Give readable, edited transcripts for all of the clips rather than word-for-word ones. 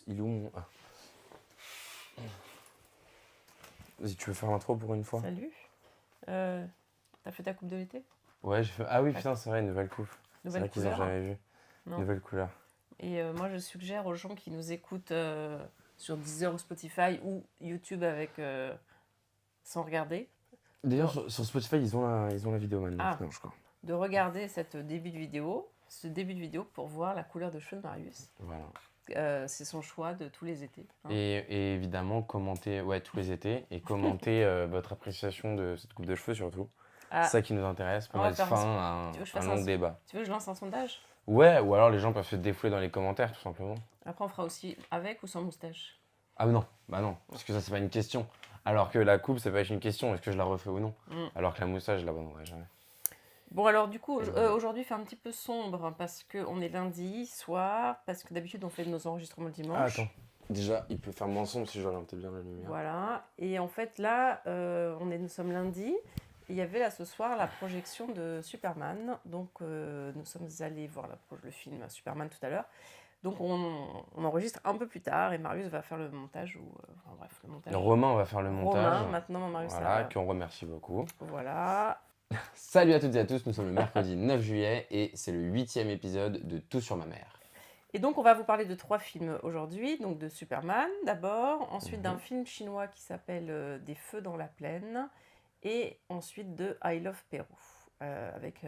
Il est où mon... Ah. Vas-y, tu veux faire l'intro pour une fois? Salut. T'as fait ta coupe de l'été? Ouais, j'ai fait... Ah oui, putain, c'est vrai, une nouvelle coupe. C'est Nouvelle vrai qu'ils ont couleur? jamais vu. Non. Nouvelle couleur. Et moi, je suggère aux gens qui nous écoutent sur Deezer ou Spotify ou YouTube avec sans regarder, D'ailleurs, sur Spotify, ils ont la vidéo maintenant, Ah. je crois. de regarder ce début de vidéo pour voir la couleur de cheveux de Marius. Voilà. C'est son choix de tous les étés. hein. Et évidemment, commentez tous les étés et commentez votre appréciation de cette coupe de cheveux surtout. Ah, C'est ça qui nous intéresse pour On va mettre faire fin un- à tu veux que je un fasse long un- débat. tu veux que je lance un sondage? Ouais, ou alors les gens peuvent se défouler dans les commentaires tout simplement. Après, on fera aussi avec ou sans moustache. Ah non, bah non, parce que ça c'est pas une question. Alors que la coupe, ça peut être une question, est-ce que je la refais ou non? Mm. Alors que la moustache, je l'abandonnerai jamais. Bon, alors du coup, Et voilà. aujourd'hui, il fait un petit peu sombre parce qu'on est lundi soir, parce que d'habitude, on fait nos enregistrements le dimanche. Ah, attends. Déjà, il peut faire moins sombre si je orientais bien la lumière. Voilà. Et en fait, là, nous sommes lundi. Et il y avait là ce soir la projection de Superman. Donc, nous sommes allés voir le film Superman tout à l'heure. Donc, on enregistre un peu plus tard et Marius va faire le montage. Le montage. Romain va faire le montage. Romain, maintenant, Marius. Voilà, qu'on remercie beaucoup. Voilà. Salut à toutes et à tous, nous sommes le mercredi 9 juillet et c'est le 8e épisode de Tout sur ma mère. Et donc, on va vous parler de 3 films aujourd'hui. Donc, de Superman d'abord, ensuite d'un film chinois qui s'appelle Des feux dans la plaine, et ensuite de I Love Pérou, avec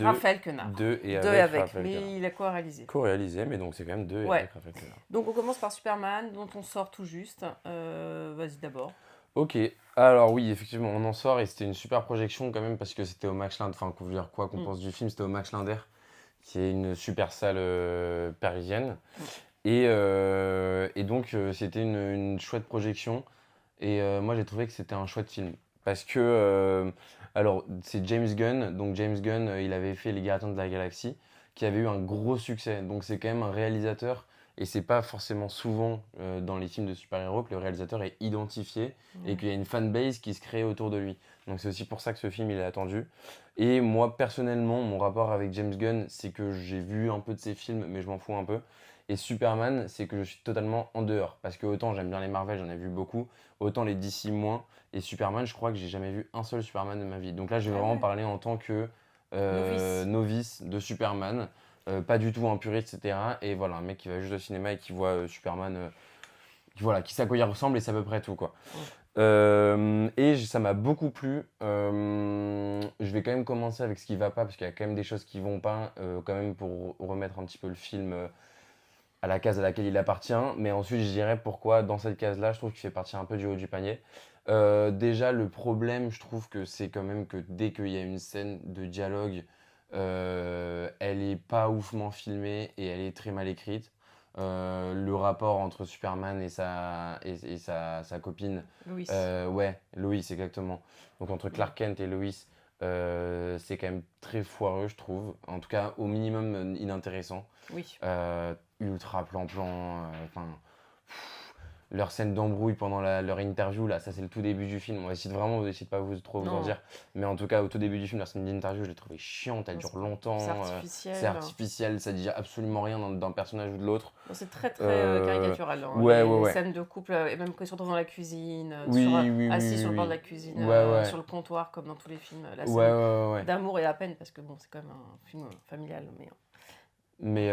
Raphaël Quenard. Deux et Deux avec avec, Raphaël mais Quenard. il a co-réalisé. Co-réalisé, mais donc c'est quand même deux et Ouais. avec Raphaël Quenard. Donc, on commence par Superman, dont on sort tout juste. Vas-y d'abord. Ok, alors oui, effectivement, on en sort et c'était une super projection quand même parce que c'était au Max Linder, enfin, quoi qu'on pense du film, c'était au Max Linder, qui est une super salle parisienne. Et donc, c'était une chouette projection. Et moi, j'ai trouvé que c'était un chouette film. Parce que, alors, c'est James Gunn. Donc, James Gunn, il avait fait Les Gardiens de la Galaxie, qui avait eu un gros succès. Donc, c'est quand même un réalisateur. Et c'est pas forcément souvent dans les films de super-héros que le réalisateur est identifié et qu'il y a une fanbase qui se crée autour de lui. Donc, c'est aussi pour ça que ce film, il est attendu. Et moi, personnellement, mon rapport avec James Gunn, c'est que j'ai vu un peu de ses films, mais je m'en fous un peu. Et Superman, c'est que je suis totalement en dehors. Parce que autant j'aime bien les Marvel, j'en ai vu beaucoup, autant les DC moins. Et Superman, je crois que j'ai jamais vu un seul Superman de ma vie. Donc là, je vais vraiment parler en tant que novice de Superman. Pas du tout un puriste, etc. Et voilà, un mec qui va juste au cinéma et qui voit Superman, qui sait à quoi il ressemble et c'est à peu près tout, quoi. Et ça m'a beaucoup plu. Je vais quand même commencer avec ce qui va pas, parce qu'il y a quand même des choses qui vont pas, quand même pour remettre un petit peu le film à la case à laquelle il appartient. Mais ensuite, je dirais pourquoi dans cette case-là, je trouve qu'il fait partie un peu du haut du panier. Déjà, le problème, je trouve que c'est quand même que dès qu'il y a une scène de dialogue, elle est pas oufement filmée et elle est très mal écrite. Le rapport entre Superman et sa copine. Louis. Ouais, Lois, exactement. Donc entre Clark Kent et Lois, c'est quand même très foireux, je trouve. En tout cas, au minimum inintéressant. Oui. Ultra plan-plan. Leur scène d'embrouille pendant leur interview, là, ça c'est le tout début du film. On va essayer de pas trop vous en dire. Mais en tout cas, au tout début du film, leur scène d'interview, je l'ai trouvée chiante, elle dure longtemps. C'est artificiel, ça dit absolument rien d'un personnage ou de l'autre. C'est très caricatural. Les scènes de couple, et même quand ils sont dans la cuisine, assis sur le bord de la cuisine, sur le comptoir, comme dans tous les films. La scène d'amour et à peine, parce que bon, c'est quand même un film familial. Mais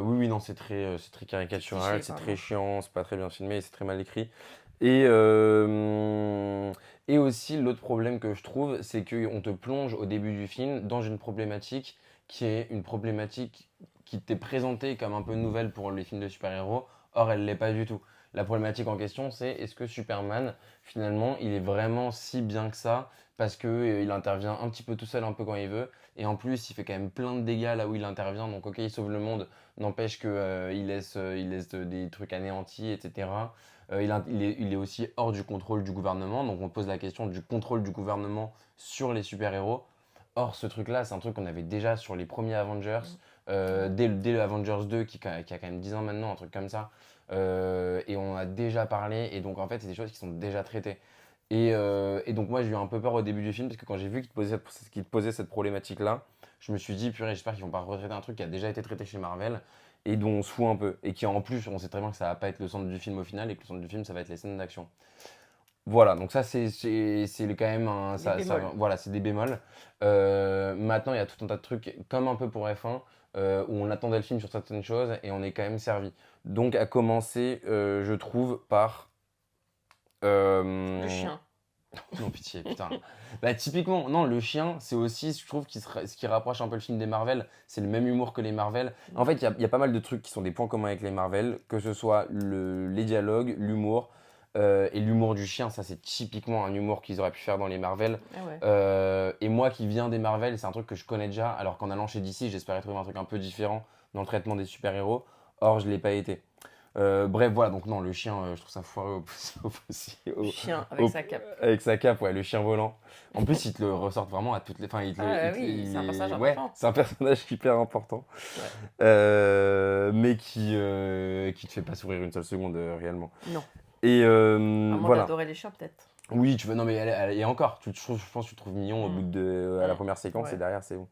oui, non, c'est très caricatural, c'est très chiant, c'est pas très bien filmé, c'est très mal écrit. Et aussi, l'autre problème que je trouve, c'est qu'on te plonge au début du film dans une problématique qui est une problématique qui t'est présentée comme un peu nouvelle pour les films de super-héros. Or, elle l'est pas du tout. La problématique en question, c'est est-ce que Superman, finalement, il est vraiment si bien que ça parce qu'il intervient un petit peu tout seul, un peu quand il veut. Et en plus, il fait quand même plein de dégâts là où il intervient. Donc, ok, il sauve le monde, n'empêche qu'il laisse des trucs anéantis, etc. Il est aussi hors du contrôle du gouvernement. Donc, on pose la question du contrôle du gouvernement sur les super-héros. Or, ce truc-là, c'est un truc qu'on avait déjà sur les premiers Avengers, dès le Avengers 2, qui a quand même 10 ans maintenant, un truc comme ça. Et on en a déjà parlé. Et donc, en fait, c'est des choses qui sont déjà traitées. Et donc moi j'ai eu un peu peur au début du film parce que quand j'ai vu qu'il te posait cette problématique-là, je me suis dit, purée, j'espère qu'ils vont pas retraiter un truc qui a déjà été traité chez Marvel et dont on se fout un peu. Et qui en plus, on sait très bien que ça va pas être le centre du film au final et que le centre du film, ça va être les scènes d'action. Voilà, donc ça quand même Des bémols. voilà, c'est des bémols. Maintenant, il y a tout un tas de trucs, comme un peu pour F1, où on attendait le film sur certaines choses et on est quand même servi. Donc à commencer, je trouve, par... Le euh, chien. non, pitié, putain. Bah, typiquement, non, le chien, c'est aussi, je trouve, ce qui rapproche un peu le film des Marvel. C'est le même humour que les Marvel. En fait, il y a pas mal de trucs qui sont des points communs avec les Marvel, que ce soit les dialogues, l'humour. Et l'humour du chien, ça, c'est typiquement un humour qu'ils auraient pu faire dans les Marvel. Ah ouais. Et moi qui viens des Marvel, c'est un truc que je connais déjà, alors qu'en allant chez DC, j'espérais trouver un truc un peu différent dans le traitement des super-héros. Or, je l'ai pas été. Bref, voilà, donc non, le chien, je trouve ça foireux Le chien avec au- sa cape. avec sa cape, ouais, le chien volant. En plus, ils te le ressortent vraiment à toutes les. Enfin, Ah oui, c'est un personnage ouais, important. c'est un personnage hyper important, Ouais. mais qui te fait pas sourire une seule seconde réellement. Non. Et À moins voilà. d'adorer les chiens, peut-être. Oui, tu veux, non, mais et encore, je pense que tu le trouves mignon au bout Mm. à la Mm. première séquence et Ouais. derrière, c'est bon.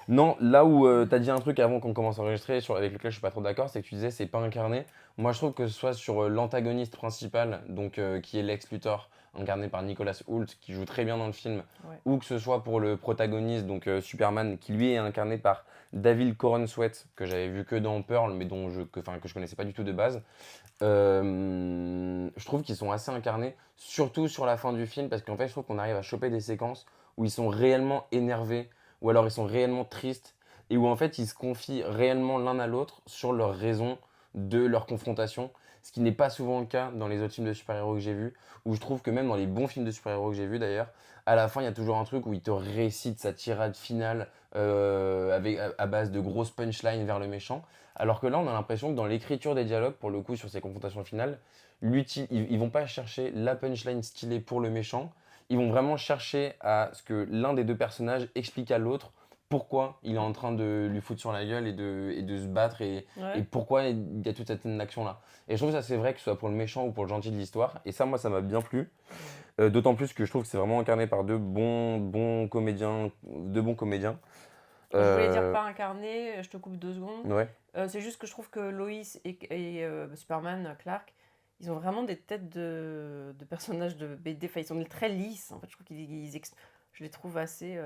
Non, là où tu as dit un truc avant qu'on commence à enregistrer, avec lequel je suis pas trop d'accord, c'est que tu disais c'est pas incarné. Moi, je trouve que ce soit sur l'antagoniste principal, donc qui est Lex Luthor, incarné par Nicolas Hoult, qui joue très bien dans le film, Ouais. ou que ce soit pour le protagoniste, donc Superman, qui lui est incarné par David Corenswet, que j'avais vu que dans Pearl, mais que je connaissais pas du tout de base. Je trouve qu'ils sont assez incarnés, surtout sur la fin du film, parce qu'en fait, je trouve qu'on arrive à choper des séquences où ils sont réellement énervés, ou alors ils sont réellement tristes, et où en fait ils se confient réellement l'un à l'autre sur leurs raisons de leur confrontation, ce qui n'est pas souvent le cas dans les autres films de super-héros que j'ai vus, où je trouve que même dans les bons films de super-héros que j'ai vus d'ailleurs, à la fin il y a toujours un truc où il te récite sa tirade finale à base de grosses punchlines vers le méchant, alors que là on a l'impression que dans l'écriture des dialogues, pour le coup sur ces confrontations finales, ils vont pas chercher la punchline stylée pour le méchant, ils vont vraiment chercher à ce que l'un des deux personnages explique à l'autre pourquoi il est en train de lui foutre sur la gueule et de se battre et Ouais. pourquoi il y a toute cette action-là. Et je trouve que ça c'est vrai que ce soit pour le méchant ou pour le gentil de l'histoire. Et ça, moi, ça m'a bien plu. D'autant plus que je trouve que c'est vraiment incarné par bons comédiens, deux bons comédiens. Je voulais dire Euh, pas incarné, je te coupe 2 secondes. ouais. C'est juste que je trouve que Lois et Superman, Clark, ils ont vraiment des têtes de personnages de BD. Enfin, ils sont très lisses. En fait, je trouve je les trouve assez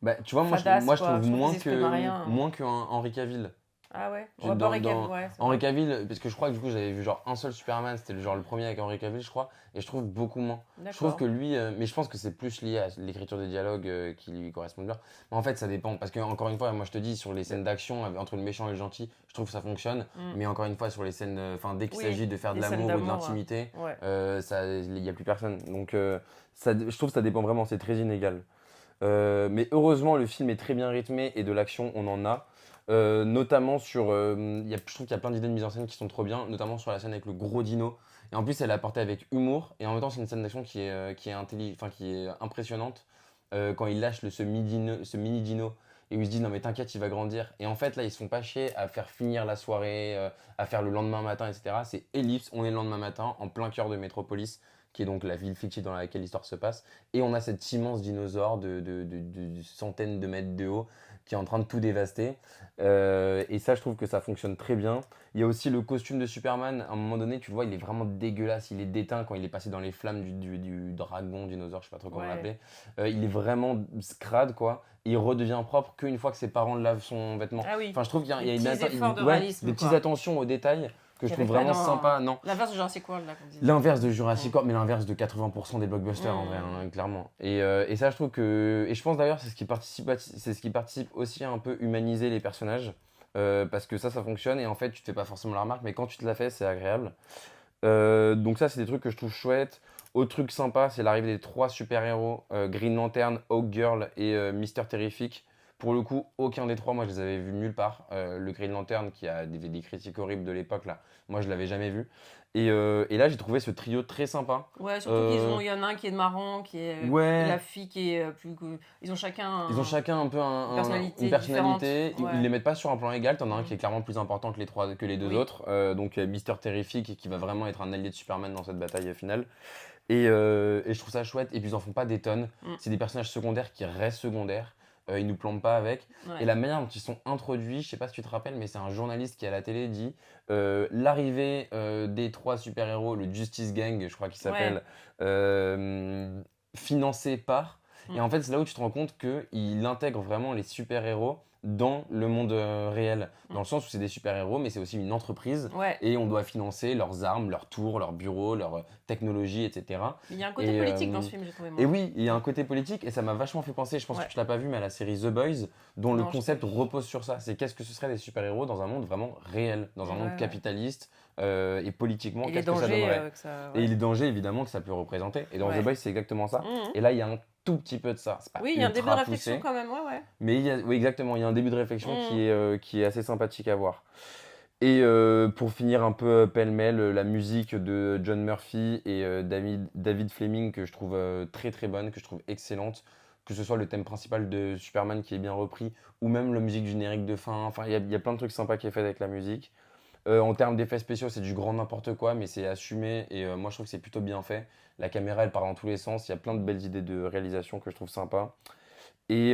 Bah, tu vois, fadas, moi je quoi. trouve Je trouve qu'ils expriment rien. moins qu'un Henry Cavill. Ah ouais? J'ai- Ouais, pas Dans, Cavill, dans ouais, c'est Henry vrai. Cavill, parce que je crois que du coup j'avais vu genre un seul Superman, c'était le premier avec Henry Cavill, je crois, et je trouve beaucoup moins. Je trouve que D'accord. lui, mais je pense que c'est plus lié à l'écriture des dialogues qui lui correspondent bien. Mais en fait, ça dépend, parce que encore une fois, moi je te dis, sur les scènes d'action entre le méchant et le gentil, je trouve que ça fonctionne, Mm. mais encore une fois, sur les scènes, enfin dès qu'il Oui, s'agit de faire de les scènes l'amour ou de d'amour. l'intimité, Ouais. il n'y a plus personne. Donc je trouve que ça dépend vraiment, c'est très inégal. Mais heureusement, le film est très bien rythmé et de l'action, on en a. Notamment sur. Je trouve qu'il y a plein d'idées de mise en scène qui sont trop bien, notamment sur la scène avec le gros dino. Et en plus, elle est apportée avec humour. Et en même temps, c'est une scène d'action qui est impressionnante. Quand il lâche ce mini dino et où il se dit non, mais t'inquiète, il va grandir. Et en fait, là, ils se font pas chier à faire finir la soirée, à faire le lendemain matin, etc. C'est Ellipse, on est le lendemain matin, en plein cœur de Métropolis, qui est donc la ville fictive dans laquelle l'histoire se passe. Et on a cet immense dinosaure de centaines de mètres de haut qui est en train de tout dévaster. Et ça, je trouve que ça fonctionne très bien. Il y a aussi le costume de Superman. À un moment donné, tu le vois, il est vraiment dégueulasse. Il est déteint quand il est passé dans les flammes du dragon, dinosaure, je sais pas trop comment Ouais. l'appeler. Il est vraiment scrade, quoi. Et il redevient propre qu'une fois que ses parents lavent son vêtement. Ah oui. Enfin, je trouve qu'il y a, il y a Des petits efforts de ouais, réalisme, des petites quoi. attentions aux détails que je Qu'il n'y trouve avait pas vraiment dans sympa. Non, l'inverse de Jurassic World, là, comme disait. l'inverse de Jurassic World, mais l'inverse de 80% des blockbusters en vrai, Mm. hein, clairement. Et ça, je trouve que. Et je pense d'ailleurs, c'est ce qui participe aussi à un peu humaniser les personnages. Parce que ça fonctionne et en fait, tu te fais pas forcément la remarque, mais quand tu te la fais, c'est agréable. Donc, ça, c'est des trucs que je trouve chouettes. Autre truc sympa, c'est l'arrivée des trois super-héros Green Lantern, Hawk Girl et Mister Terrific. Pour le coup, aucun des trois, moi, je les avais vus nulle part. Le Green Lantern, qui a des critiques horribles de l'époque, là, moi, je l'avais jamais vu. Et là, j'ai trouvé ce trio très sympa. Ouais, surtout Euh, il y en a un qui est marrant, et ouais, la fille qui est ils ont chacun ils ont chacun un peu une une personnalité différente. personnalité. Ils Ouais. les mettent pas sur un plan égal. T'en as un qui Mm. est clairement plus important que les deux Oui. autres. Donc Mister Terrific, qui va vraiment être un allié de Superman dans cette bataille finale. Et je trouve ça chouette. Et puis, ils en font pas des tonnes. Mm. C'est des personnages secondaires qui restent secondaires. Ils nous plantent pas avec. Ouais. Et la manière dont ils sont introduits, je sais pas si tu te rappelles, mais c'est un journaliste qui à la télé dit l'arrivée des 3 super-héros, le Justice Gang, je crois qu'il s'appelle, financé par. Et en fait, c'est là où tu te rends compte qu'il intègre vraiment les super-héros dans le monde réel. Dans le sens où c'est des super-héros, mais c'est aussi une entreprise. Ouais. Et on doit financer leurs armes, leurs tours, leurs bureaux, leurs technologies, etc. Il y a un côté politique dans ce film, j'ai trouvé. Moi. Et oui, il y a un côté politique et ça m'a vachement fait penser, je pense que tu l'as pas vu, mais à la série The Boys, dont le Non, je concept sais pas. repose sur ça. C'est qu'est-ce que ce serait des super-héros dans un monde vraiment réel, dans un monde Ouais. capitaliste et politiquement, Et les qu'est-ce que ça dangers donnerait que ça. Et les dangers évidemment que ça peut représenter. Et dans Ouais. The Boys, c'est exactement ça. Mhm. Et là, il y a un tout petit peu de ça. C'est pas Oui, il y a un début de ultra réflexion poussé, quand même, ouais. mais oui, exactement, il y a un début de réflexion Mhm. qui est assez sympathique à voir. Et pour finir un peu pêle-mêle, la musique de John Murphy et David Fleming que je trouve très très bonne, que je trouve excellente, que ce soit le thème principal de Superman qui est bien repris, ou même la musique du générique de fin, enfin il y a plein de trucs sympas qui est fait avec la musique. En termes d'effets spéciaux, c'est du grand n'importe quoi, mais c'est assumé et moi je trouve que c'est plutôt bien fait. La caméra elle part dans tous les sens, il y a plein de belles idées de réalisation que je trouve sympa. Et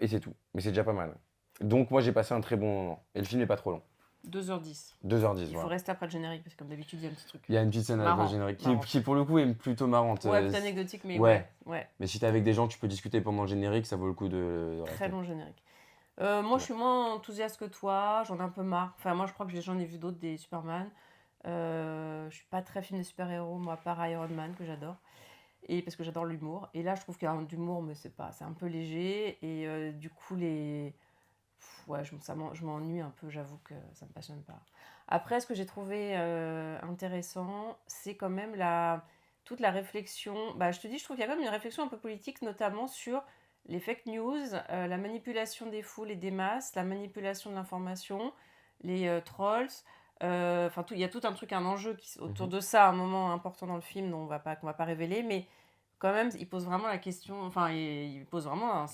c'est tout, mais c'est déjà pas mal. Donc moi j'ai passé un très bon moment, et le film n'est pas trop long. 2h10. 2h10, Il faut voilà. rester après le générique parce que comme d'habitude, il y a un petit truc. Il y a une petite scène avec le Marrant, générique marrant. qui, pour le coup est plutôt marrante. Ouais, plus anecdotique, mais ouais. ouais. Mais si t'es avec des gens, tu peux discuter pendant le générique, ça vaut le coup de Très rester. long générique. Moi, je suis moins enthousiaste que toi, j'en ai un peu marre. Enfin, moi, je crois que j'en ai vu d'autres des Superman. Je suis pas très film des super-héros, moi, à part Iron Man, que j'adore. Et parce que j'adore l'humour. Et là, je trouve qu'il y a d'humour, mais c'est un peu léger. Et du coup, ouais, je m'ennuie un peu, j'avoue que ça me passionne pas. Après, ce que j'ai trouvé intéressant, c'est quand même toute la réflexion. Bah, je te dis, je trouve qu'il y a quand même une réflexion un peu politique, notamment sur les fake news, la manipulation des foules et des masses, la manipulation de l'information, les trolls. Enfin, il y a tout un truc, un enjeu autour de ça, un moment important dans le film qu'on va pas révéler, mais quand même, il pose vraiment la question. Enfin, il pose vraiment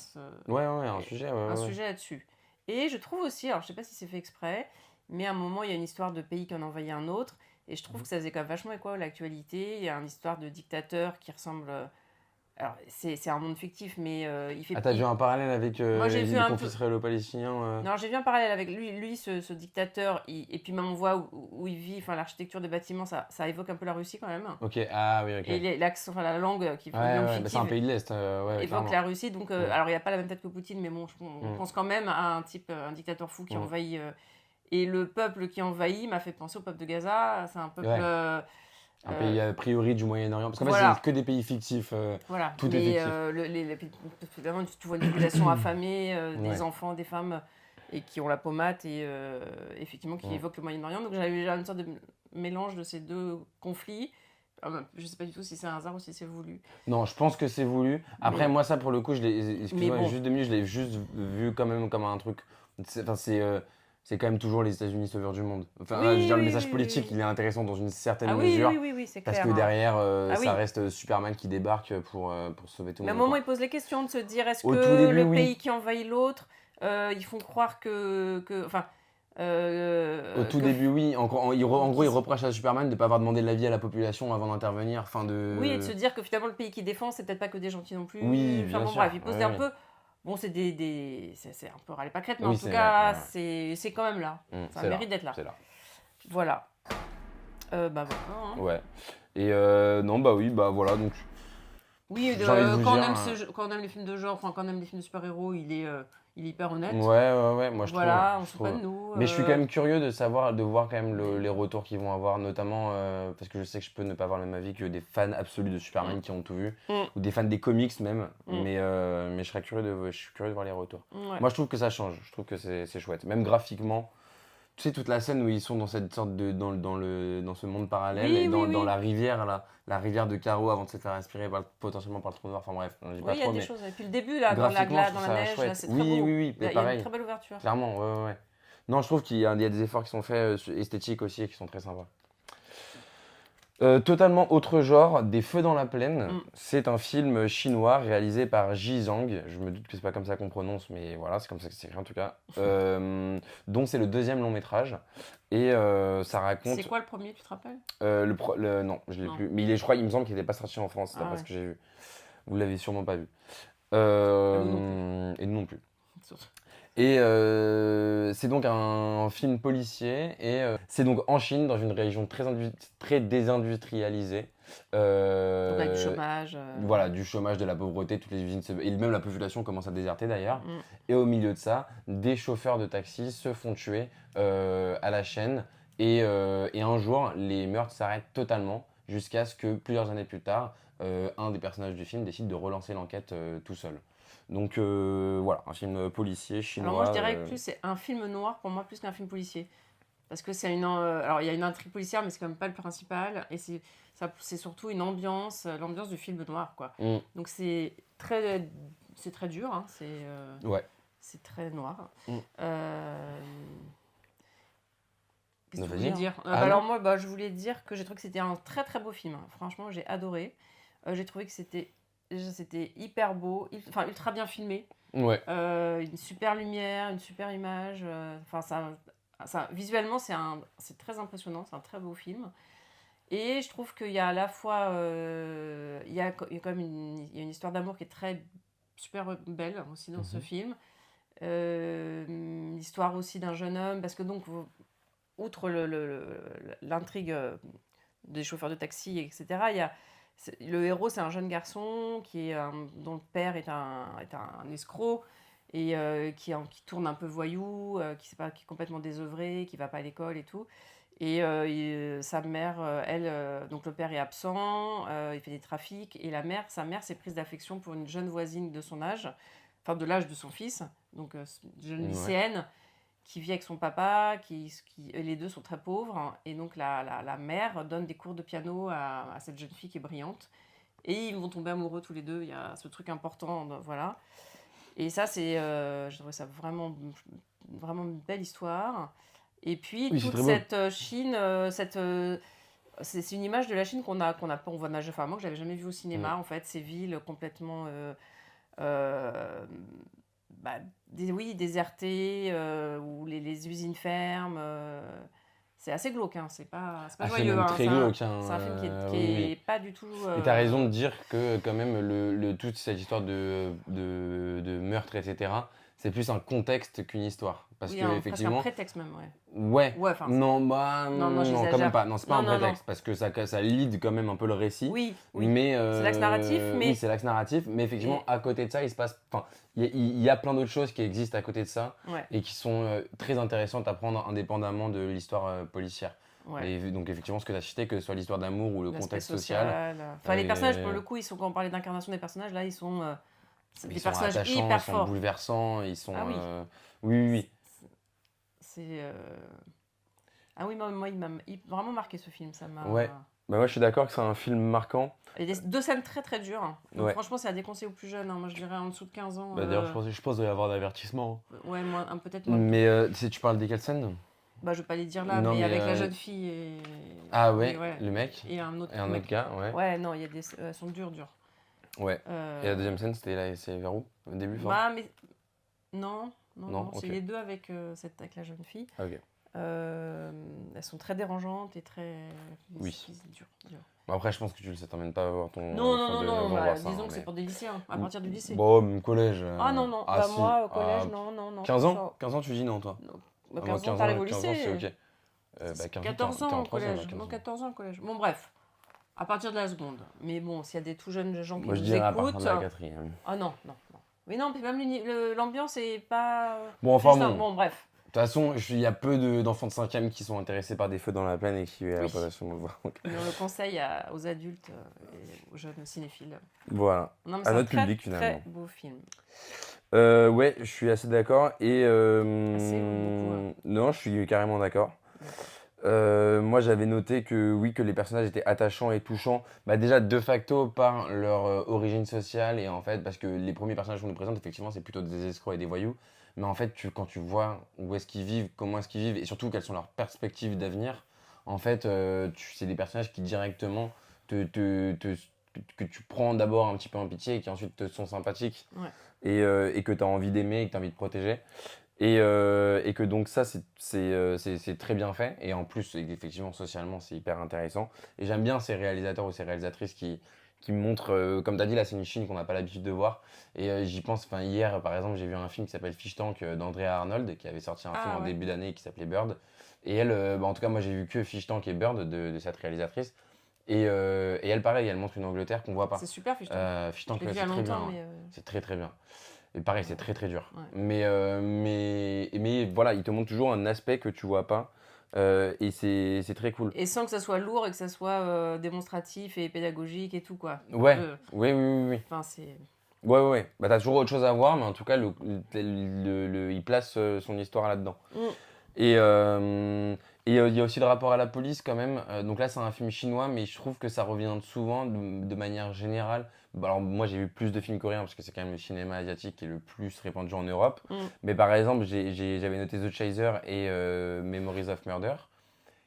Ouais, un sujet. un sujet là-dessus. Et je trouve aussi, alors je sais pas si c'est fait exprès, mais à un moment, il y a une histoire de pays qui en envahit un autre, et je trouve que ça faisait quand même vachement écho à l'actualité. Il y a une histoire de dictateur qui ressemble. Alors, c'est un monde fictif, mais il fait. Ah, t'as vu un parallèle avec Moi, j'ai vu les un conflits peu. israélo-palestiniens Non, j'ai vu un parallèle avec lui ce dictateur, et puis même on voit où il vit, enfin l'architecture des bâtiments, ça évoque un peu la Russie quand même. Ok, ah oui, ok. Et l'accent, enfin la langue qui Ouais, langue bah, c'est un fictive pays de l'Est, ouais, évoque clairement. la Russie. Donc, alors il n'y a pas la même tête que Poutine, mais bon, on Mm. pense quand même à un type, un dictateur fou qui Mm. envahit. Et le peuple qui envahit m'a fait penser au peuple de Gaza. C'est un peuple. Ouais. Un pays a priori du Moyen-Orient. Parce qu'en fait, Voilà. c'est que des pays fictifs. Voilà. Tout est fictif. Finalement, tu vois une population affamée, des Ouais. enfants, des femmes, et qui ont la peau mate, et effectivement qui évoquent le Moyen-Orient. Donc j'avais déjà une sorte de mélange de ces deux conflits. Je sais pas du tout si c'est un hasard ou si c'est voulu. Non, je pense que c'est voulu. Après, Mais- moi, ça, pour le coup, excuse-moi, bon. juste 2 minutes, je l'ai juste vu quand même comme un truc. Enfin, c'est quand même toujours les États-Unis sauveurs du monde. Enfin, Oui, je veux dire, le oui, message oui, politique, oui. il est intéressant dans une certaine Ah oui, mesure. oui, c'est Parce clair. que Hein. derrière, Ah oui. ça reste Superman qui débarque pour sauver tout le Mais à un monde. moment, quoi. il pose les questions de se dire est-ce Au tout que début, le oui. pays qui envahit l'autre, ils font croire enfin, Au tout que- début, oui. En gros, il qu'ils- reproche à Superman de ne pas avoir demandé l'avis à la population avant d'intervenir. Enfin, Oui, et de se dire que finalement, le pays qui défend, c'est peut-être pas que des gentils non plus. Oui, Enfin bien bon, sûr. bref, il pose Ouais, un ouais. peu. Bon, c'est c'est un peu râler pas crête, mais Oui, en tout c'est cas, vrai, c'est quand même là. Ça c'est mérite là, d'être là. c'est là. Voilà. Bah voilà. Hein. Ouais. Et non, bah oui, bah voilà. Donc, Oui, j'ai envie de vous quand, dire. quand on aime les films de genre, enfin, quand on aime les films de super-héros, il est hyper honnête. Ouais, moi je Voilà, trouve. on se fout pas de nous. Mais je suis quand même curieux de savoir, de voir quand même les retours qu'ils vont avoir, notamment parce que je sais que je peux ne pas avoir le même avis que des fans absolus de Superman qui ont tout vu, Mm. ou des fans des comics même. Mm. Mais je suis curieux de voir les retours. Ouais. Moi je trouve que ça change, je trouve que c'est chouette. Même graphiquement, tu sais, toute la scène où ils sont dans cette sorte de dans ce monde parallèle Oui, et dans, oui, dans oui. la rivière là, la rivière de Caro avant de se faire aspirer potentiellement par le trou noir. Enfin bref, je dis pas Oui, il y a trop, des mais choses. Et puis le début, là, dans la graphiquement, je glace, dans trouve la ça neige, là, chouette. c'est très Oui, beau. oui, Il y a une pareil. très belle ouverture. Clairement, ouais. Non, je trouve qu'il y a des efforts qui sont faits esthétiques aussi et qui sont très sympas. Totalement autre genre, Des Feux dans la plaine. Mm. C'est un film chinois réalisé par Ji Zhang. Je me doute que c'est pas comme ça qu'on prononce, mais voilà, c'est comme ça que c'est écrit en tout cas. Dont c'est le deuxième long métrage. Et ça C'est raconte. quoi le premier, tu te rappelles? Non, je l'ai Non. plus. Mais je crois, il me semble qu'il n'était pas sorti en France, Ah d'après ce ouais. que j'ai vu. Vous l'avez sûrement pas vu. Et nous non plus. Et nous non plus. Surtout. Et c'est donc un film policier. Et c'est donc en Chine, dans une région très désindustrialisée. Donc avec du chômage. Voilà, du chômage, de la pauvreté, toutes les usines et même la population commence à déserter d'ailleurs. Mm. Et au milieu de ça, des chauffeurs de taxi se font tuer à la chaîne. Et un jour, les meurtres s'arrêtent totalement jusqu'à ce que plusieurs années plus tard, un des personnages du film décide de relancer l'enquête tout seul. Donc voilà, un film policier Alors moi je chinois. dirais que plus c'est un film noir pour moi plus qu'un film policier. Parce que c'est alors il y a une intrigue policière mais c'est quand même pas le principal. Et c'est surtout une ambiance, l'ambiance du film noir quoi. Mm. Donc c'est très dur, hein, Ouais. c'est très noir. Mm. Qu'est-ce Non, que tu vas-y. voulais dire? Ah Alors non. moi je voulais dire que j'ai trouvé que c'était un très très beau film, hein. Franchement j'ai adoré. J'ai trouvé que c'était hyper beau, enfin ultra bien filmé. Ouais. Une super lumière, une super image. Enfin, visuellement, c'est très impressionnant. C'est un très beau film. Et je trouve qu'il y a à la fois, il y a quand même il y a une histoire d'amour qui est très super belle aussi dans ce Mhm. film. L'histoire aussi d'un jeune homme, parce que donc, outre l'intrigue des chauffeurs de taxi, etc., le héros, c'est un jeune garçon dont le père est un escroc et qui tourne un peu voyou, qui est complètement désœuvré, qui va pas à l'école et tout. Et sa mère, donc le père est absent, il fait des trafics, et sa mère s'est prise d'affection pour une jeune voisine de son âge, enfin de l'âge de son fils, donc une jeune Ouais. lycéenne qui vit avec son papa, et les deux sont très pauvres, hein, et donc la mère donne des cours de piano à cette jeune fille qui est brillante, et ils vont tomber amoureux tous les deux, il y a ce truc important, voilà. Et ça, je trouvais ça vraiment, vraiment une belle histoire. Et puis, Oui, c'est toute très beau. cette Chine, c'est une image de la Chine on voit enfin, moi que j'avais jamais vu au cinéma, en fait, ces villes complètement euh, oui, désertées, où les usines ferment. C'est assez glauque, hein, c'est pas Ah, c'est joyeux. même Hein, très glauque, hein, c'est un film qui oui, est oui. pas du tout. Et t'as raison de dire que quand même toute cette histoire de meurtre, etc., c'est plus un contexte qu'une histoire. Parce Oui, que presque un effectivement, prétexte même, ouais. ouais, Ouais, enfin, non, bah, non, non, quand même j'exagère. pas. Non, c'est pas Non, un non, non. prétexte, parce que ça lead quand même un peu le récit. Oui, oui. Mais C'est l'axe narratif, oui, mais. c'est l'axe narratif. Mais effectivement, Et- à côté de ça, il se passe. Enfin, il y a plein d'autres choses qui existent à côté de ça Ouais, et qui sont très intéressantes à prendre indépendamment de l'histoire policière. ouais. Et donc, effectivement, ce que tu as cité, que ce soit l'histoire d'amour ou le L'aspect contexte social, social. Enfin, les personnages, pour le coup, quand on parlait d'incarnation des personnages, là, c'est ils des sont personnages attachants, ils hyper sont forts. bouleversants, ils sont. Ah oui. Oui, oui, oui. C'est. Ah oui, moi, il m'a vraiment marqué ce film. Ça m'a. Ouais. Bah, moi, je suis d'accord que c'est un film marquant. Et deux scènes très très dures, hein. Donc, Ouais. franchement, c'est à déconseiller aux plus jeunes, hein. Moi, je dirais en dessous de 15 ans. Bah, d'ailleurs, je pense qu'il doit y avoir d'avertissement. Ouais, peut-être moins. Mais tu parles desquelles scènes? Bah, je vais pas les dire là, Non, mais mais. avec la jeune fille et. Ah et ouais, le mec Et un autre et un mec. autre gars, ouais. Ouais, non, elles sont dures, dures. Ouais. Et la Euh, deuxième scène, c'était là, c'est vers où? Au début, fin? Bah, mais non, Non, c'est ok. les deux avec la jeune fille. Ah, ok. Elles sont très dérangeantes et très. Oui. C'est dur, dur. Bon, après, je pense que tu le sais, t'emmènes pas voir ton Non, enfant non, voir bah, ça, disons hein, que c'est mais- pour des lycéens, à partir du lycée. Bon, même collège. Ah non, non, Ah, bah si. moi, au collège, Ah, non. 15 ça- ans? 15 ans, tu dis non, toi? non. Bah, Ah, moi, 15 ans, t'arrives au 15 ans, c'est lycée. ok. Bah, 15 ans, 14 t'es ans en au 3 ans, là, collège. 15 Non, ans. 14 ans au collège. Bon, bref, à partir de la seconde. Mais bon, s'il y a des tout jeunes gens qui Moi, je nous dirais à partir écoutent. de la quatrième. Ah non. Mais non, puis même l'ambiance est pas. Bon, enfin juste bon. Bon, bref. De toute façon, il y a peu d'enfants de 5e qui sont intéressés par des feux dans la plaine et qui Oui. peuvent sûrement le voir. Donc, Mais on le conseille aux adultes et aux jeunes cinéphiles. voilà. Non, mais À c'est un notre très, public, finalement. très beau film. Ouais, je suis assez d'accord. Et. Assez ou beaucoup, hein. Non, je suis carrément d'accord. D'accord. Moi, j'avais noté que oui, que les personnages étaient attachants et touchants. Bah, déjà, de facto, par leur origine sociale. Et en fait, parce que les premiers personnages qu'on nous présente, effectivement, c'est plutôt des escrocs et des voyous. Mais en fait, quand tu vois où est-ce qu'ils vivent, comment est-ce qu'ils vivent, et surtout quelles sont leurs perspectives d'avenir, En fait, c'est des personnages qui directement que tu prends d'abord un petit peu en pitié et qui ensuite te sont sympathiques Ouais. et que tu as envie d'aimer et que tu as envie de protéger. Et que donc ça, c'est très bien fait. Et en plus, effectivement, socialement, c'est hyper intéressant. Et j'aime bien ces réalisateurs ou ces réalisatrices qui montrent, comme tu as dit, là, c'est une Chine qu'on n'a pas l'habitude de voir. Et j'y pense, enfin, hier, par exemple, j'ai vu un film qui s'appelle Fish Tank d'Andrea Arnold, qui avait sorti un film Ah en ouais. début d'année qui s'appelait Bird. Et elle, en tout cas, moi, j'ai vu que Fish Tank et Bird de cette réalisatrice. Et elle, pareil, elle montre une Angleterre qu'on voit pas. C'est super, Fish Tank. Fish Je Tank, l'ai ouais, vu il y c'est a très bien, longtemps, hein. mais C'est très très bien. Et pareil, c'est très très dur. ouais. Mais voilà, il te montre toujours un aspect que tu vois pas. Et c'est très cool. Et sans que ça soit lourd et que ça soit démonstratif et pédagogique et tout, quoi. Ouais, oui, oui, oui, oui. Enfin, c'est... Ouais, ouais, ouais. Bah, t'as toujours autre chose à voir, mais en tout cas, il place son histoire là-dedans. Mm. Et il y a aussi le rapport à la police quand même. Donc là, c'est un film chinois, mais je trouve que ça revient souvent de manière générale. Bah, alors moi, j'ai vu plus de films coréens parce que c'est quand même le cinéma asiatique qui est le plus répandu en Europe. Mm. Mais par exemple, j'avais noté The Chaser et Memories of Murder,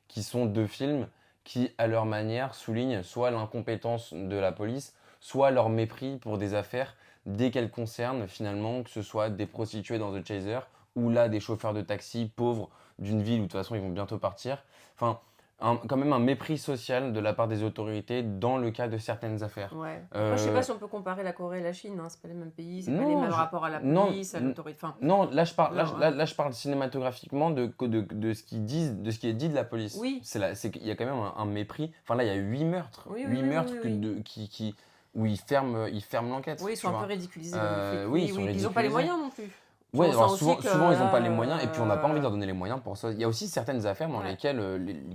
qui sont deux films qui, à leur manière, soulignent soit l'incompétence de la police, soit leur mépris pour des affaires dès qu'elles concernent finalement, que ce soit des prostituées dans The Chaser ou là des chauffeurs de taxi pauvres d'une ville où de toute façon ils vont bientôt partir. Enfin, quand même un mépris social de la part des autorités dans le cas de certaines affaires. Ouais. Moi, je sais pas Euh, si on peut comparer la Corée et la Chine, hein. C'est pas les mêmes pays, c'est pas les non, mêmes rapports à la non, police, à l'autorité. Enfin, non, là je parle, non, hein. là, je parle cinématographiquement de ce qu'ils disent, de ce qui est dit de la police. Oui. C'est qu'il y a quand même un mépris. Enfin là, il y a 8 meurtres, Oui, 8 meurtres oui. où ils ferment l'enquête. Oui, ils sont tu un peu vois. ridiculisés, même les flics. Oui, Oui, ils sont oui. Puis ils ont pas les ridiculisés. moyens non plus. Ouais, On alors sent aussi que, souvent ils n'ont pas là, les moyens et puis on n'a pas envie de leur donner les moyens pour ça. Il y a aussi certaines affaires dans Ouais. lesquelles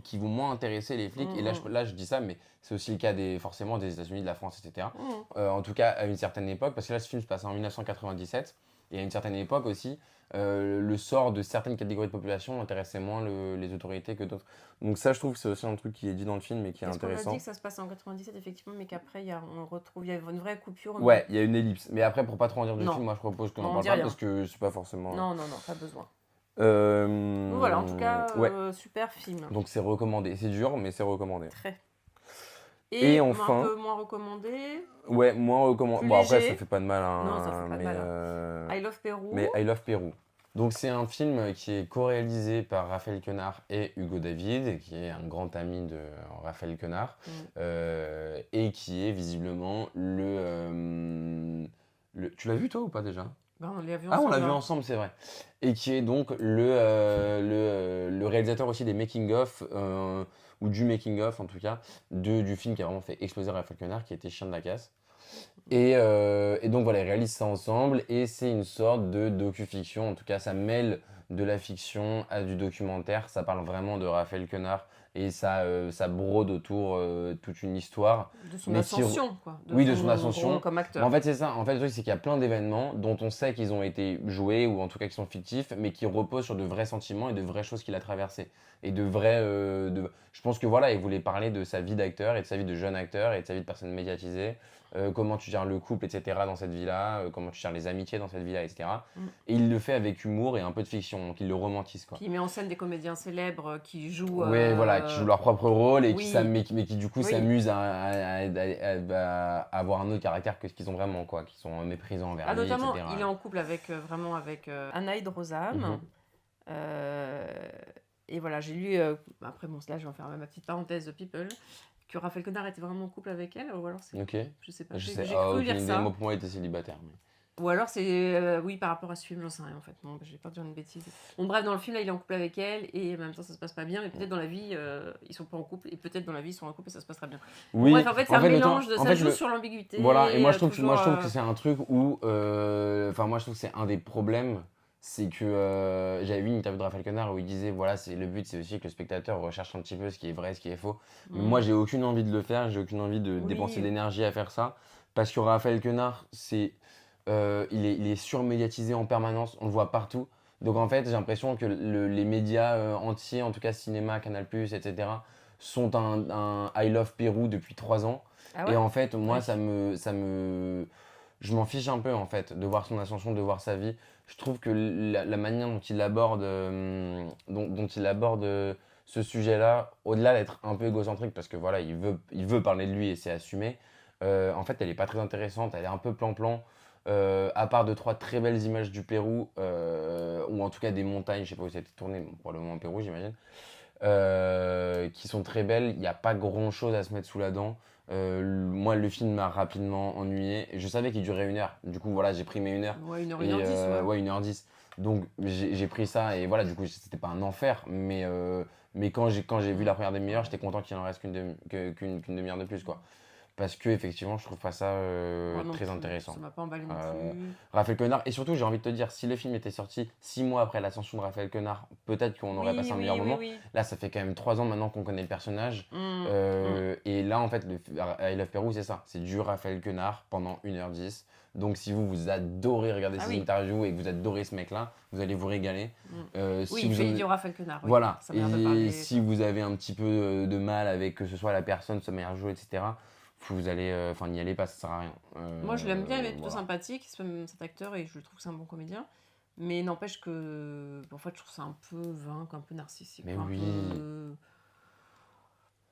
qui vont moins intéresser les flics. Et là, je dis ça, mais c'est aussi le cas forcément des États-Unis, de la France, etc. En tout cas, à une certaine époque, parce que là, ce film se passe en 1997, et à une certaine époque aussi, le sort de certaines catégories de population intéressait moins les autorités que d'autres. Donc ça, je trouve que c'est aussi un truc qui est dit dans le film et qui est Est-ce qu'on a intéressant. dit que ça se passe en 97, effectivement, mais qu'après, il y a une vraie coupure. Ouais, il y a une ellipse. Mais après, pour pas trop en dire du Non. film, moi je propose qu'on Non, en on parle dit pas rien. parce que c'est pas forcément. Non, pas besoin. Donc Donc voilà, en tout cas, ouais. super film. Donc c'est recommandé. C'est dur, mais c'est recommandé. Très. Et Un enfin, peu moins recommandé. ouais, moins recommandé. Plus Bon, après, léger. ça fait pas de mal, hein, Non, ça fait pas de mal, I Love Peru. mais I Love Peru. Donc c'est un film qui est co-réalisé par Raphaël Quenard et Hugo David, qui est un grand ami de Raphaël Quenard, et qui est visiblement Tu l'as vu toi ou pas déjà? Ben, on l'a vu Ah, on ensemble. l'a vu ensemble, c'est vrai. Et qui est donc le réalisateur aussi des making-of, ou du making-of en tout cas, du film qui a vraiment fait exploser Raphaël Quenard, qui était Chien de la casse. Et donc voilà, ils réalisent ça ensemble et c'est une sorte de docu-fiction. En tout cas, ça mêle de la fiction à du documentaire. Ça parle vraiment de Raphaël Quenard et ça brode autour toute une histoire. De son Mais ascension, quoi. Oui, de son ascension. rôle comme acteur. En fait, c'est ça. En fait, le truc, c'est qu'il y a plein d'événements dont on sait qu'ils ont été joués ou en tout cas qu'ils sont fictifs, mais qui reposent sur de vrais sentiments et de vraies choses qu'il a traversées. Et de vrais. Je pense que voilà, il voulait parler de sa vie d'acteur et de sa vie de jeune acteur et de sa vie de personne médiatisée. Comment tu gères le couple, etc. dans cette vie-là, comment tu gères les amitiés dans cette vie-là, etc. Et il le fait avec humour et un peu de fiction, donc il le romantise, quoi. Puis il met en scène des comédiens célèbres qui jouent. Ouais, voilà, qui jouent leur propre rôle et oui. mais qui du coup Oui. s'amusent à avoir un autre caractère que ce qu'ils ont vraiment, quoi, qui sont méprisants envers lui, Notamment, etc. il est en couple avec vraiment avec Anaïd Rosam. Et voilà, j'ai lu, après bon, là je vais en faire ma petite parenthèse de People, que Raphaël Quenard était vraiment en couple avec elle, ou alors c'est... Ok. Je sais pas, Je j'ai sais, cru aucune lire idée. ça. Moi, pour moi, il était célibataire. Ou alors c'est, oui, par rapport à ce film, j'en sais rien en fait. Bon, je vais pas dire une bêtise. Bon bref, dans le film là, il est en couple avec elle, et en même temps ça se passe pas bien, mais peut-être dans la vie, ils sont pas en couple, et peut-être dans la vie, ils sont en couple et ça se passe très bien. Oui. Bon, bref, en fait, c'est un mélange, ça joue sur l'ambiguïté. Voilà, et moi je trouve toujours, que c'est un truc où... Enfin, moi je trouve que c'est un des problèmes, c'est que j'avais vu une interview de Raphaël Quenard où il disait, voilà, le but c'est aussi que le spectateur recherche un petit peu ce qui est vrai, ce qui est faux. Mais moi j'ai aucune envie de le faire, j'ai aucune envie de dépenser de l'énergie à faire ça, parce que Raphaël Quenard, il est surmédiatisé en permanence, on le voit partout. Donc en fait, j'ai l'impression que les médias entiers, en tout cas cinéma, Canal+, etc., sont un I Love Peru depuis 3 ans. Ah ouais. Et en fait, moi, Oui. je m'en fiche un peu, en fait, de voir son ascension, de voir sa vie. Je trouve que la manière dont il aborde ce sujet-là, au-delà d'être un peu égocentrique, parce que voilà, il veut parler de lui et c'est assumé, en fait, elle est pas très intéressante, elle est un peu plan-plan. À part deux, trois très belles images du Pérou, ou en tout cas des montagnes, je sais pas où ça a été tourné, bon, probablement au Pérou, j'imagine, qui sont très belles. Il n'y a pas grand-chose à se mettre sous la dent. Moi, le film m'a rapidement ennuyé. Je savais qu'il durait 1 heure. Du coup, voilà, j'ai pris mes 1 heure. Ouais, 1 heure, Et 1h10, ouais. ouais, 1h10. Donc, j'ai pris ça. Et voilà, du coup, c'était pas un enfer. Mais quand j'ai vu la première demi-heure, j'étais content qu'il en reste qu'une demi-heure de plus, quoi. Parce que, effectivement, je trouve pas ça Moi non très plus, intéressant. ça m'a pas emballé non Euh, plus. Raphaël Quenard, et surtout j'ai envie de te dire, si le film était sorti 6 mois après l'ascension de Raphaël Quenard, peut-être qu'on aurait Oui, passé un oui, meilleur oui, moment. oui. Là, ça fait quand même 3 ans maintenant qu'on connaît le personnage. Mm, mm. Et là, en fait, I Love Pérou, c'est ça. C'est du Raphaël Quenard pendant 1h10. Donc, si vous adorez regarder Ah ces oui. interviews et que vous adorez ce mec-là, vous allez vous régaler. Mm. Si Oui, vous il fait en- idiot Raphaël Quenard. Oui. Voilà. Ça m'a l'air de parler. Et si vous avez un petit peu de mal avec que ce soit la personne, sa manière de jouer, etc., vous allez, n'y allez pas, ça sert à rien. Moi, je l'aime bien, il est plutôt Voilà. sympathique, cet acteur, et je trouve que c'est un bon comédien. Mais n'empêche que, en fait, je trouve ça un peu vain, un peu narcissique, Mais un oui. peu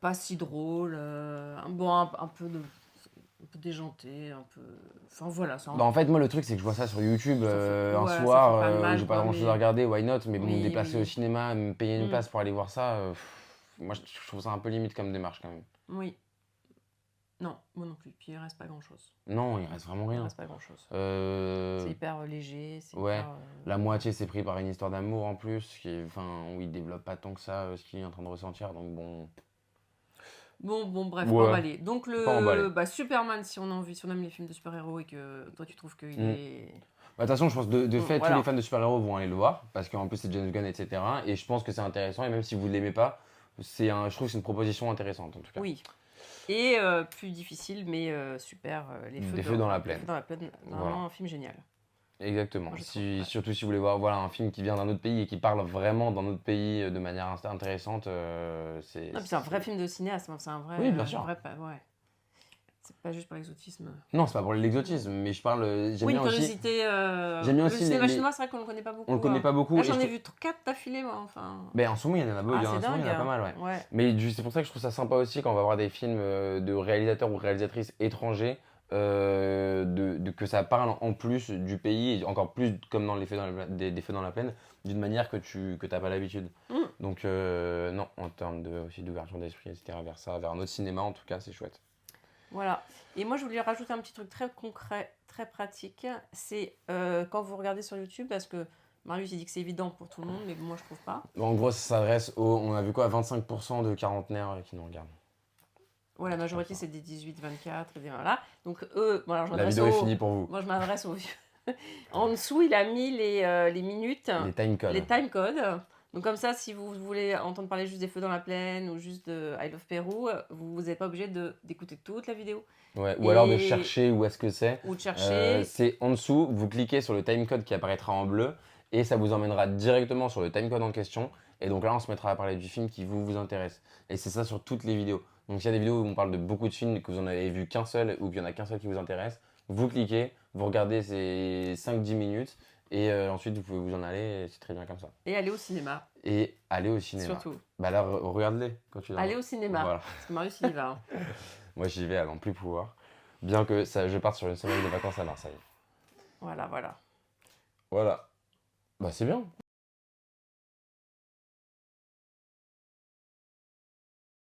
pas si drôle, bon, un peu déjanté, un peu. Enfin voilà, Bah en fait, moi, le truc, c'est que je vois ça sur YouTube Ça fait- un ouais, ça soir, fait pas de où mal, j'ai pas quoi, grand chose mais- à regarder, why not? Mais bon, me Oui, déplacer oui. au cinéma, me payer une Mm. place pour aller voir ça, moi, je trouve ça un peu limite comme démarche quand même. Oui. Non, moi non plus. Puis il reste pas grand-chose. Non, il reste vraiment Il rien. reste pas grand-chose. Euh, C'est hyper léger, c'est ouais. hyper. La moitié, c'est pris par une histoire d'amour en plus, où il développe pas tant que ça ce qu'il est en train de ressentir, donc bon. Bon, bref, Ouais. pas emballé. Donc Pas emballé. Superman, si on a envie, si on aime les films de super-héros et que toi tu trouves qu'il Mm. est. Bah, de toute façon, je pense de fait, Voilà. tous les fans de super-héros vont aller le voir, parce qu'en plus, c'est James Gunn, etc. Et je pense que c'est intéressant, et même si vous ne l'aimez pas, je trouve que c'est une proposition intéressante en tout cas. Oui. Et plus difficile, mais super. Des feux dans la plaine. Les feux dans la plaine, vraiment Voilà. un film génial. Exactement. Moi, je trouve, ouais. Surtout si vous voulez voir voilà, un film qui vient d'un autre pays et qui parle vraiment d'un autre pays de manière intéressante, c'est. Non, puis c'est un vrai film de cinéaste, c'est un vrai. Oui, bien sûr. Ouais. C'est pas juste pour l'exotisme. Non, c'est pas pour l'exotisme, mais je parle. J'aime Oui, bien une aussi. curiosité. J'aime bien Le aussi cinéma les- chinois, c'est vrai qu'on le connaît pas beaucoup. On le connaît pas beaucoup. Là, et j'en je ai trouve- vu 4 d'affilée, moi, enfin. Ben, en ce moment, il y en a beaucoup. Ah, c'est En ce moment, il y en a dingue. pas mal, ouais. Ouais. Mais c'est pour ça que je trouve ça sympa aussi quand on va voir des films de réalisateurs ou réalisatrices étrangers, que ça parle en plus du pays, et encore plus comme dans les Feux dans des Feux dans la plaine, d'une manière que t'as pas l'habitude. Mm. Donc, non, en termes aussi d'ouverture d'esprit, etc., vers ça, vers un autre cinéma, en tout cas, c'est chouette. Voilà. Et moi, je voulais rajouter un petit truc très concret, très pratique. C'est quand vous regardez sur YouTube, parce que Marius il dit que c'est évident pour tout le monde, mais moi, je trouve pas. En gros, ça s'adresse on a vu quoi, 25% de quarantenaires qui nous regardent. Ouais, la majorité, c'est des 18-24, et des voilà. Donc, eux, bon, alors, je La m'adresse vidéo est aux- finie pour vous. Moi, je m'adresse aux vieux. En dessous, il a mis les minutes, Les time codes. les time codes. Donc, comme ça, si vous voulez entendre parler juste des feux dans la plaine ou juste de I Love Pérou, vous n'êtes pas obligé d'écouter toute la vidéo Ouais, ou alors de Et- chercher où est-ce que c'est. ou de chercher. C'est en dessous, vous cliquez sur le timecode qui apparaîtra en bleu et ça vous emmènera directement sur le timecode en question. Et donc là, on se mettra à parler du film qui vous intéresse. Et c'est ça sur toutes les vidéos. Donc s'il y a des vidéos où on parle de beaucoup de films et que vous en avez vu qu'un seul ou qu'il y en a qu'un seul qui vous intéresse, vous cliquez, vous regardez ces 5-10 minutes et ensuite vous pouvez vous en aller et c'est très bien comme ça. Et aller au cinéma, Et aller au cinéma. surtout. Bah là, regarde-les quand tu l'as. Aller au cinéma. Voilà. Parce que Marius, il y va. Hein. Moi, j'y vais à n'en plus pouvoir. Bien que je parte sur une semaine de vacances à Marseille. Voilà. Voilà. Bah, c'est bien.